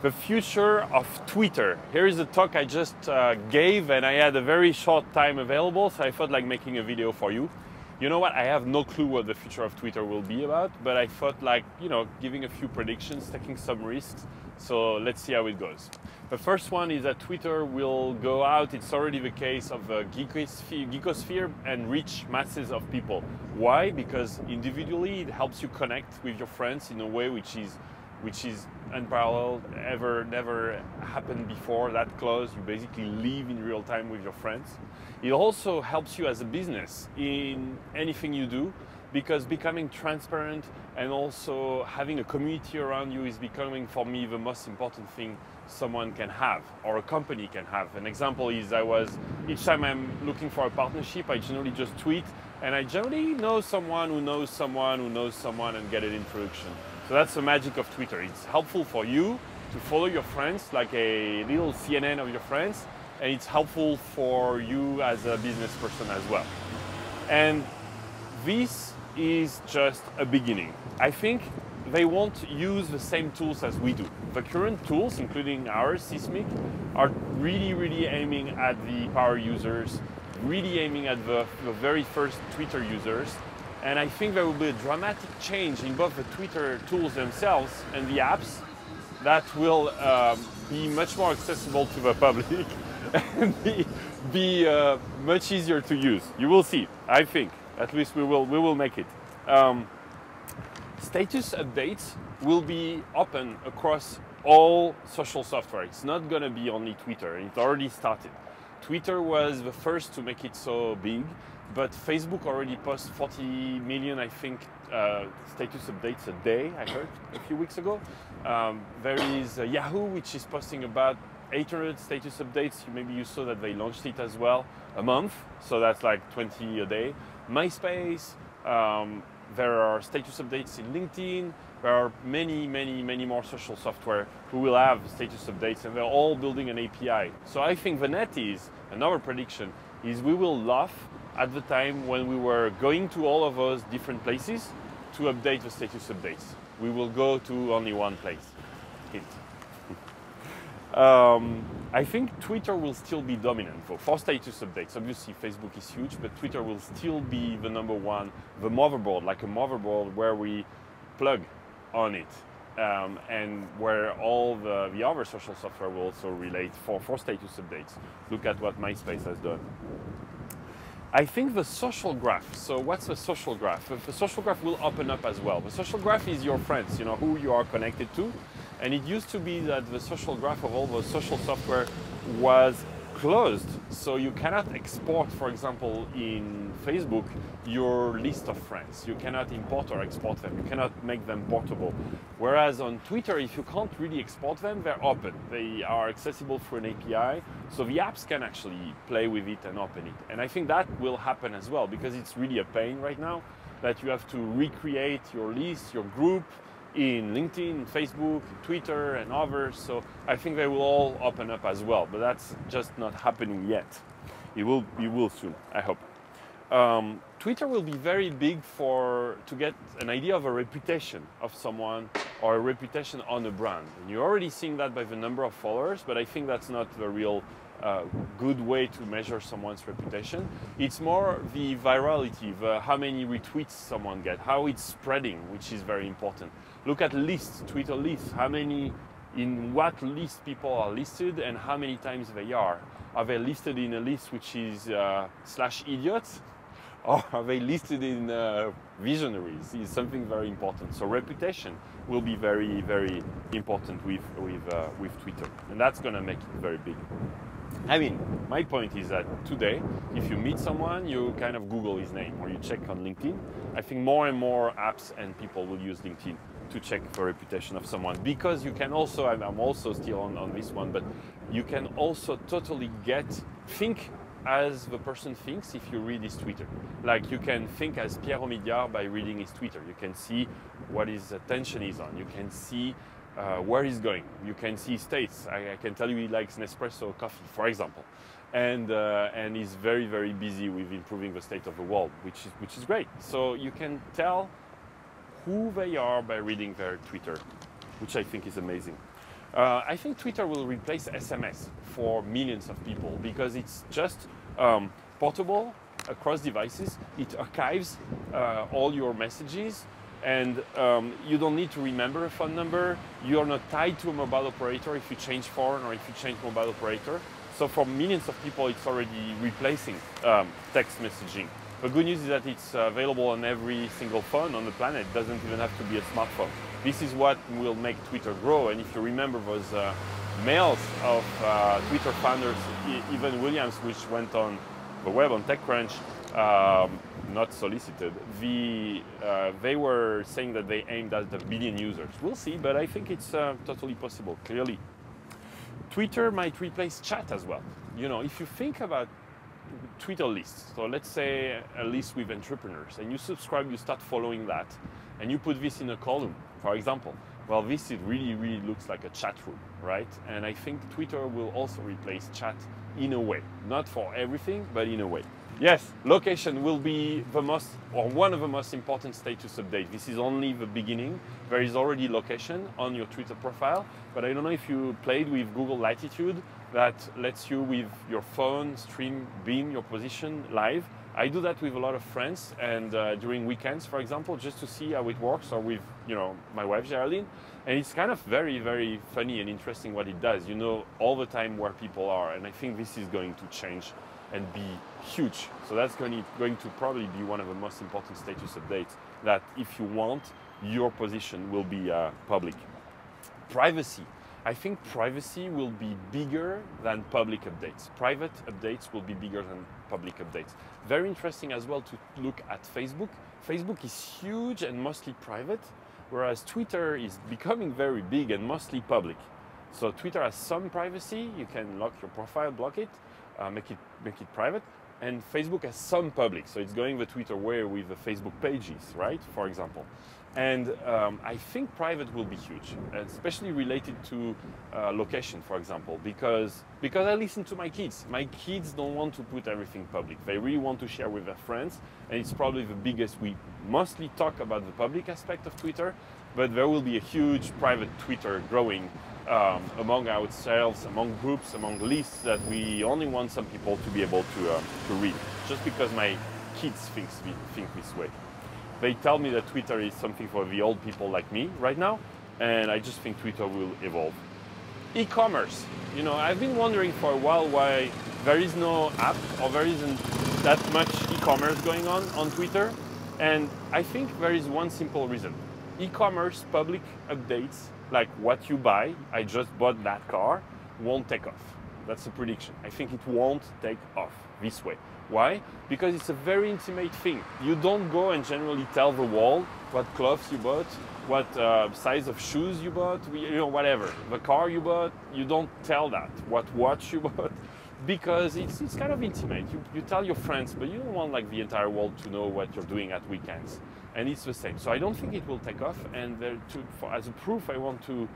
The future of Twitter. Here is a talk I just gave, and I had a very short time available, so I felt like making a video for you. You know what, I have no clue what the future of Twitter will be about, but I felt like, giving a few predictions, taking some risks. So let's see how it goes. The first one is that Twitter will go out, it's already the case, of the geekosphere and reach masses of people. Why? Because individually it helps you connect with your friends in a way which is unparalleled, never happened before, that close. You basically live in real time with your friends. It also helps you as a business in anything you do, because becoming transparent and also having a community around you is becoming, for me, the most important thing someone can have or a company can have. An example is each time I'm looking for a partnership, I generally just tweet, and I generally know someone who knows someone who knows someone and get an introduction. So that's the magic of Twitter. It's helpful for you to follow your friends, like a little CNN of your friends, and it's helpful for you as a business person as well. And this is just a beginning. I think they won't use the same tools as we do. The current tools, including ours, Seismic, are really aiming at the power users, really aiming at the very first Twitter users. And I think there will be a dramatic change in both the Twitter tools themselves and the apps that will be much more accessible to the public and be much easier to use. You will see, I think. At least we will make it. Status updates will be open across all social software. It's not going to be only Twitter. It already started. Twitter was the first to make it so big, but Facebook already posts 40 million, I think, status updates a day, I heard a few weeks ago. There is Yahoo, which is posting about 800 status updates. Maybe you saw that they launched it as well, a month, so that's like 20 a day. MySpace, there are status updates in LinkedIn. There are many more social software who will have status updates, and they're all building an API. So I think the net is, another prediction, is we will laugh at the time when we were going to all of those different places to update the status updates. We will go to only one place. Hint. I think Twitter will still be dominant for status updates. Obviously, Facebook is huge, but Twitter will still be the number one, the motherboard, like a motherboard where we plug on it, and where all the other social software will also relate for status updates. Look at what MySpace has done. I think the social graph, so what's the social graph? The social graph will open up as well. The social graph is your friends, who you are connected to. And it used to be that the social graph of all the social software was closed. So you cannot export, for example, in Facebook, your list of friends. You cannot import or export them. You cannot make them portable. Whereas on Twitter, if you can't really export them, they're open. They are accessible through an API. So the apps can actually play with it and open it. And I think that will happen as well, because it's really a pain right now that you have to recreate your list, your group, in LinkedIn, Facebook, Twitter, and others. So I think they will all open up as well, but that's just not happening yet. It will soon, I hope. Twitter will be very big to get an idea of a reputation of someone or a reputation on a brand. And you're already seeing that by the number of followers, but I think that's not the real good way to measure someone's reputation. It's more the virality, how many retweets someone gets, how it's spreading, which is very important. Look at lists, Twitter lists, in what list people are listed and how many times they are. Are they listed in a list which is /idiots, or are they listed in visionaries? Is something very important. So reputation will be very important with Twitter, and that's going to make it very big. I mean, my point is that today, if you meet someone, you kind of Google his name or you check on LinkedIn. I think more and more apps and people will use LinkedIn to check the reputation of someone, because you can also, I'm also still on this one, but you can also totally think as the person thinks if you read his Twitter. Like, you can think as Pierre Omidyar by reading his Twitter. You can see what his attention is on. You can see where he's going. You can see states. I can tell you he likes Nespresso coffee, for example, and he's very busy with improving the state of the world, which is great. So you can tell who they are by reading their Twitter, which I think is amazing. I think Twitter will replace SMS for millions of people because it's just portable across devices. It archives all your messages, and you don't need to remember a phone number. You're not tied to a mobile operator if you change phone or if you change mobile operator. So for millions of people, it's already replacing text messaging. The good news is that it's available on every single phone on the planet. It doesn't even have to be a smartphone. This is what will make Twitter grow. And if you remember those mails of Twitter founders, Evan Williams, which went on the web on TechCrunch, not solicited, they were saying that they aimed at 1 billion users. We'll see, but I think it's totally possible, clearly. Twitter might replace chat as well. You know, if you think about Twitter lists, so let's say a list with entrepreneurs, and you subscribe, you start following that, and you put this in a column, for example. Well, this it really looks like a chat room, right? And I think Twitter will also replace chat in a way, not for everything, but in a way. Yes, location will be the most, or one of the most important status updates. This is only the beginning. There is already location on your Twitter profile, but I don't know if you played with Google Latitude that lets you, with your phone, beam your position live. I do that with a lot of friends, and during weekends, for example, just to see how it works, or with, you know, my wife Geraldine. And it's kind of very funny and interesting what it does. You know all the time where people are, and I think this is going to change and be huge. So that's going to probably be one of the most important status updates, that if you want, your position will be public. Privacy. I think privacy will be bigger than public updates. Private updates will be bigger than public updates. Very interesting as well to look at Facebook. Facebook is huge and mostly private, whereas Twitter is becoming very big and mostly public. So Twitter has some privacy. You can lock your profile, block it, make it private. And Facebook has some public, so it's going the Twitter way with the Facebook pages, right? For example. And I think private will be huge, especially related to location, for example, because I listen to my kids. My kids don't want to put everything public. They really want to share with their friends, and it's probably the biggest. We mostly talk about the public aspect of Twitter, but there will be a huge private Twitter growing among ourselves, among groups, among lists that we only want some people to be able to read, just because my kids think this way. They tell me that Twitter is something for the old people like me right now, and I just think Twitter will evolve. E-commerce. You know, I've been wondering for a while why there is no app or there isn't that much e-commerce going on Twitter, and I think there is one simple reason. E-commerce public updates, like what you buy, I just bought that car, won't take off. That's a prediction. I think it won't take off this way. Why? Because it's a very intimate thing. You don't go and generally tell the wall what clothes you bought, what size of shoes you bought, you know, whatever. The car you bought, you don't tell that. What watch you bought, because it's kind of intimate. You tell your friends, but you don't want like the entire world to know what you're doing at weekends. And it's the same. So I don't think it will take off. And as a proof, I want to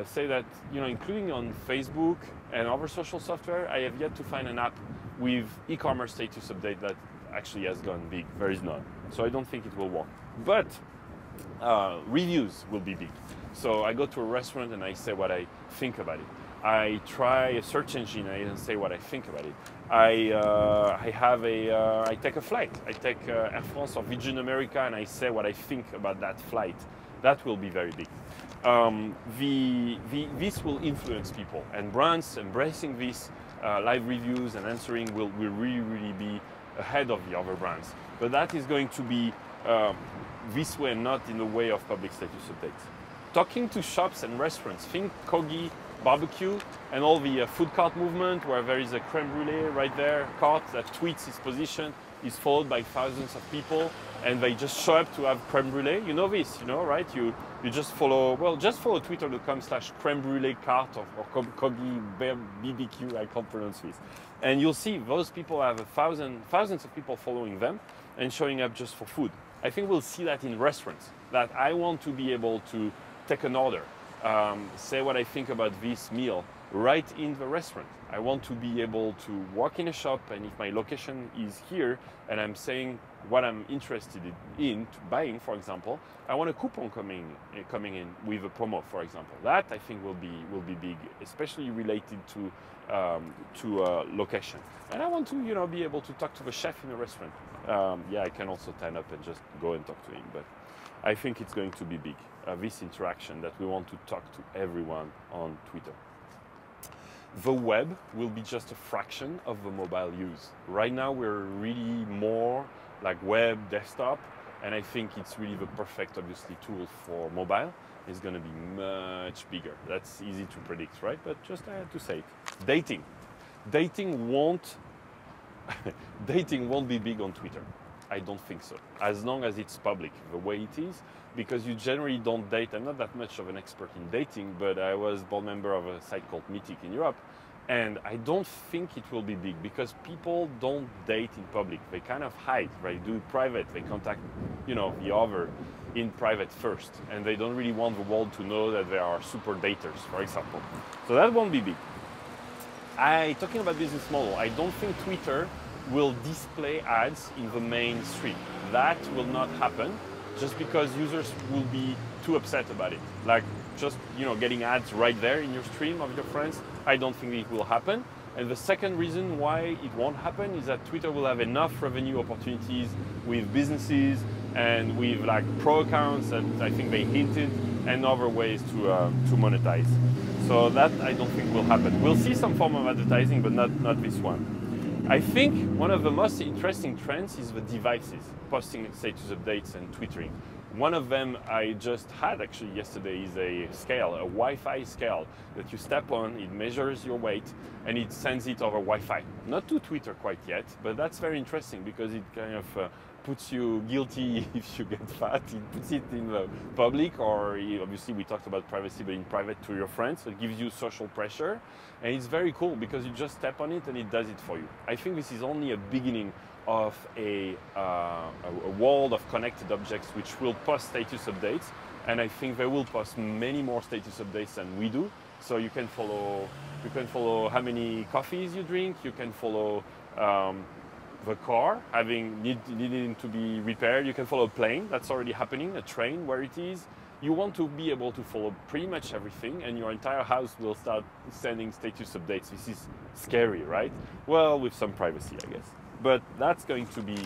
say that, you know, including on Facebook and other social software, I have yet to find an app with e-commerce status update that actually has gone big. There is none. So I don't think it will work. But reviews will be big. So I go to a restaurant and I say what I think about it. I try a search engine and say what I think about it. I take a flight. I take Air France or Virgin America and I say what I think about that flight. That will be very big. This will influence people, and brands embracing this live reviews and answering will really be ahead of the other brands. But that is going to be this way, not in the way of public status updates. Talking to shops and restaurants, think Kogi barbecue and all the food cart movement, where there is a creme brulee right there, cart that tweets its position, is followed by thousands of people, and they just show up to have creme brulee. You know this, you know, right? You just follow, well, just follow twitter.com/creme brulee cart or Kogi BBQ, I can't pronounce this. And you'll see those people have thousands of people following them and showing up just for food. I think we'll see that in restaurants, that I want to be able to take an order, say what I think about this meal, right in the restaurant. I want to be able to walk in a shop, and if my location is here and I'm saying what I'm interested in buying, for example, I want a coupon coming in with a promo, for example. That I think will be big, especially related to location. And I want to be able to talk to the chef in a restaurant. Yeah, I can also turn up and just go and talk to him, but I think it's going to be big. This interaction that we want to talk to everyone on Twitter. The web will be just a fraction of the mobile use. Right now we're really more like web, desktop, and I think it's really the perfect, obviously, tool for mobile. It's going to be much bigger. That's easy to predict, right? But just I had to say it. Dating won't be big on Twitter. I don't think so. As long as it's public, the way it is, because you generally don't date. I'm not that much of an expert in dating, but I was board member of a site called Mythic in Europe, and I don't think it will be big because people don't date in public. They kind of hide, right? Do it private. They contact, the other in private first, and they don't really want the world to know that they are super daters, for example. So that won't be big. Talking about business model, I don't think Twitter will display ads in the mainstream. That will not happen just because users will be too upset about it. Like just getting ads right there in your stream of your friends, I don't think it will happen. And the second reason why it won't happen is that Twitter will have enough revenue opportunities with businesses and with like pro accounts that I think they hinted, and other ways to monetize. So that I don't think will happen. We'll see some form of advertising, but not this one. I think one of the most interesting trends is the devices, posting status updates and twittering. One of them I just had actually yesterday is a scale, a Wi-Fi scale that you step on, it measures your weight and it sends it over Wi-Fi. Not to Twitter quite yet, but that's very interesting because it kind of puts you guilty if you get fat. It puts it in the public, or obviously we talked about privacy, but in private to your friends. So it gives you social pressure, and it's very cool because you just step on it and it does it for you. I think this is only a beginning of a world of connected objects which will post status updates, and I think they will post many more status updates than we do. So you can follow how many coffees you drink. You can follow the car needing to be repaired. You can follow a plane that's already happening, a train where it is. You want to be able to follow pretty much everything, and your entire house will start sending status updates. This is scary, right? Well, with some privacy, I guess. But that's going to be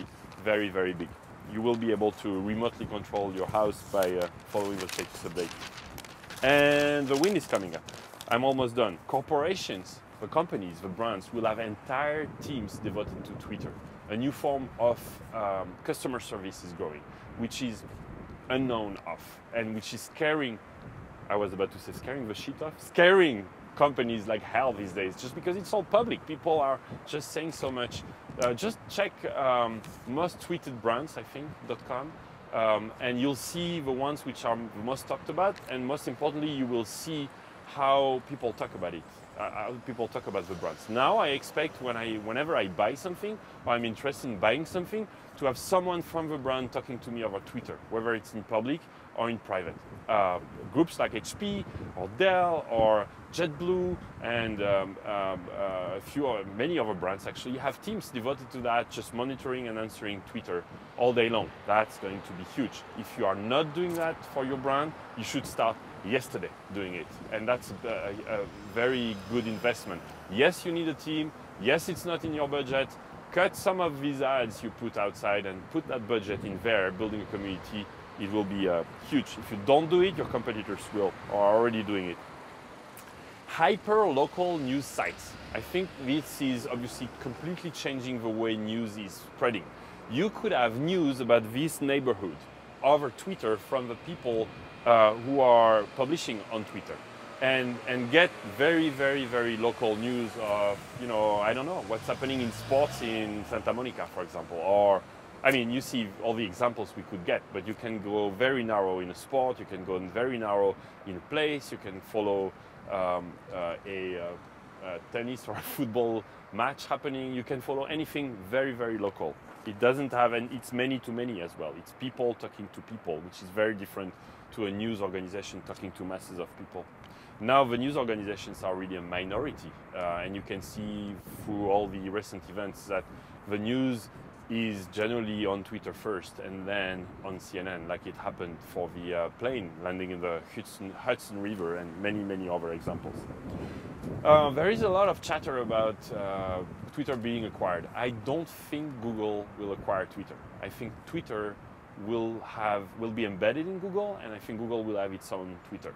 very, very big. You will be able to remotely control your house by following the status update. And the wind is coming up. I'm almost done. Corporations, the companies, the brands will have entire teams devoted to Twitter. A new form of customer service is growing, which is unknown of, and which is scaring, I was about to say scaring the shit off, scaring companies like hell these days, just because it's all public. People are just saying so much. Just check most tweeted brands, I think, .com, and you'll see the ones which are the most talked about, and most importantly, you will see how people talk about it, how people talk about the brands. Now I expect whenever I buy something, or I'm interested in buying something, to have someone from the brand talking to me over Twitter, whether it's in public or in private. Groups like HP or Dell or JetBlue and many other brands actually have teams devoted to that, just monitoring and answering Twitter all day long. That's going to be huge. If you are not doing that for your brand, you should start yesterday doing it. And that's a very good investment. Yes, you need a team. Yes, it's not in your budget. Cut some of these ads you put outside and put that budget in there, building a community. It will be huge. If you don't do it, your competitors are already doing it. Hyper-local news sites. I think this is obviously completely changing the way news is spreading. You could have news about this neighborhood over Twitter from the people who are publishing on Twitter, and get very, very, very local news of, I don't know, what's happening in sports in Santa Monica, for example, or I mean, you see all the examples we could get, but you can go very narrow in a sport, you can go very narrow in a place, you can follow a tennis or a football match happening, you can follow anything very, very local. It doesn't have, and it's many to many as well. It's people talking to people, which is very different to a news organization talking to masses of people. Now the news organizations are really a minority, and you can see through all the recent events that the news is generally on Twitter first and then on CNN, like it happened for the plane landing in the Hudson River and many other examples. There is a lot of chatter about Twitter being acquired. I don't think Google will acquire Twitter. I think Twitter will be embedded in Google, and I think Google will have its own Twitter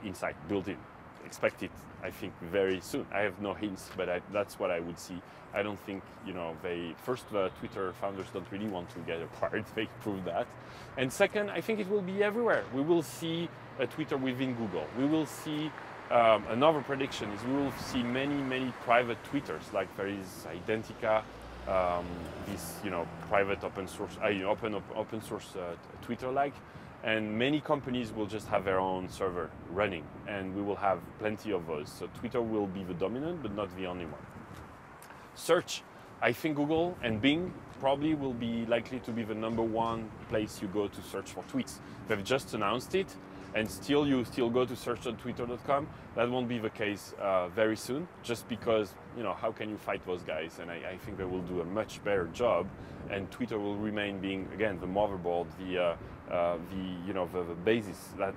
inside, built in. Expect it, I think, very soon. I have no hints, but that's what I would see. I don't think, the Twitter founders don't really want to get acquired. They proved that. And second, I think it will be everywhere. We will see a Twitter within Google. We will see another prediction is we will see many private Twitters, like there is Identica, this private open source Twitter-like. And many companies will just have their own server running, and we will have plenty of those. So Twitter will be the dominant, but not the only one. Search, I think Google and Bing probably will be likely to be the #1 place you go to search for tweets. They've just announced it, and you still go to search.twitter.com. That won't be the case very soon, just because, how can you fight those guys? And I think they will do a much better job, and Twitter will remain being, again, the motherboard, the basis that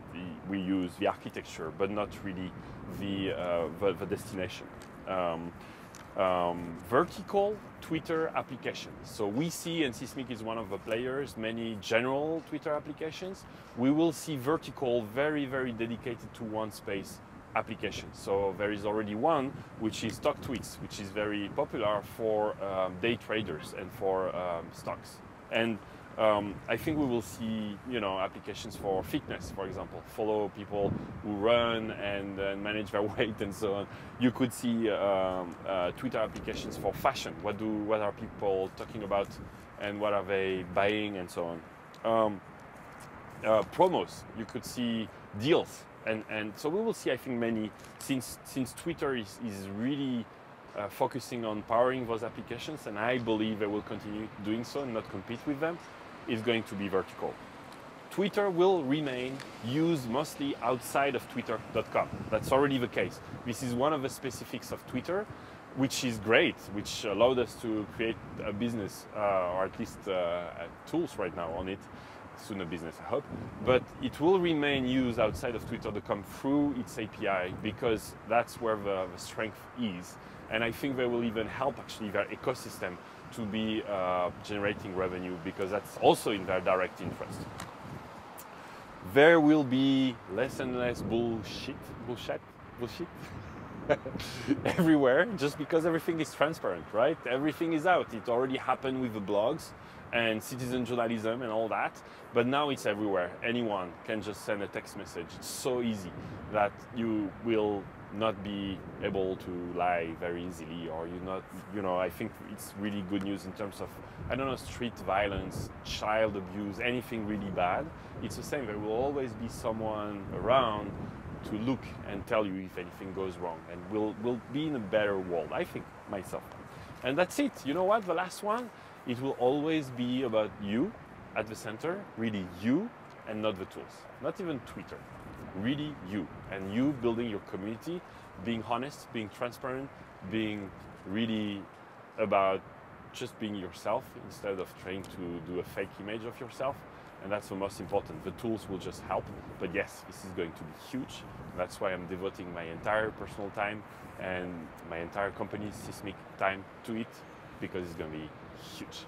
we use, the architecture, but not really the destination. Vertical Twitter applications. So we see, and Sysmic is one of the players, many general Twitter applications. We will see vertical, very dedicated to one space applications. So there is already one, which is stock tweets, which is very popular for day traders and for stocks. And I think we will see, applications for fitness, for example, follow people who run and manage their weight and so on. You could see Twitter applications for fashion. What are people talking about, and what are they buying, and so on. Promos. You could see deals, and so we will see. I think many, since Twitter is really focusing on powering those applications, and I believe they will continue doing so and not compete with them, is going to be vertical. Twitter will remain used mostly outside of twitter.com. That's already the case. This is one of the specifics of Twitter, which is great, which allowed us to create a business, or at least tools right now on it. Soon a business, I hope. But it will remain used outside of twitter.com through its API, because that's where the strength is. And I think they will even help actually their ecosystem to be generating revenue, because that's also in their direct interest. There will be less and less bullshit everywhere, just because everything is transparent, right? Everything is out. It already happened with the blogs and citizen journalism and all that, but now it's everywhere. Anyone can just send a text message. It's so easy that you will not be able to lie very easily, or I think it's really good news in terms of, street violence, child abuse, anything really bad. It's the same. There will always be someone around to look and tell you if anything goes wrong, and we'll be in a better world, I think, myself. And that's it. You know what? The last one, it will always be about you at the center, really you, and not the tools, not even Twitter. Really you, and you building your community, being honest, being transparent, being really about just being yourself instead of trying to do a fake image of yourself. And that's the most important. The tools will just help, but yes, this is going to be huge. That's why I'm devoting my entire personal time and my entire company's Sysmic time to it, because it's going to be huge.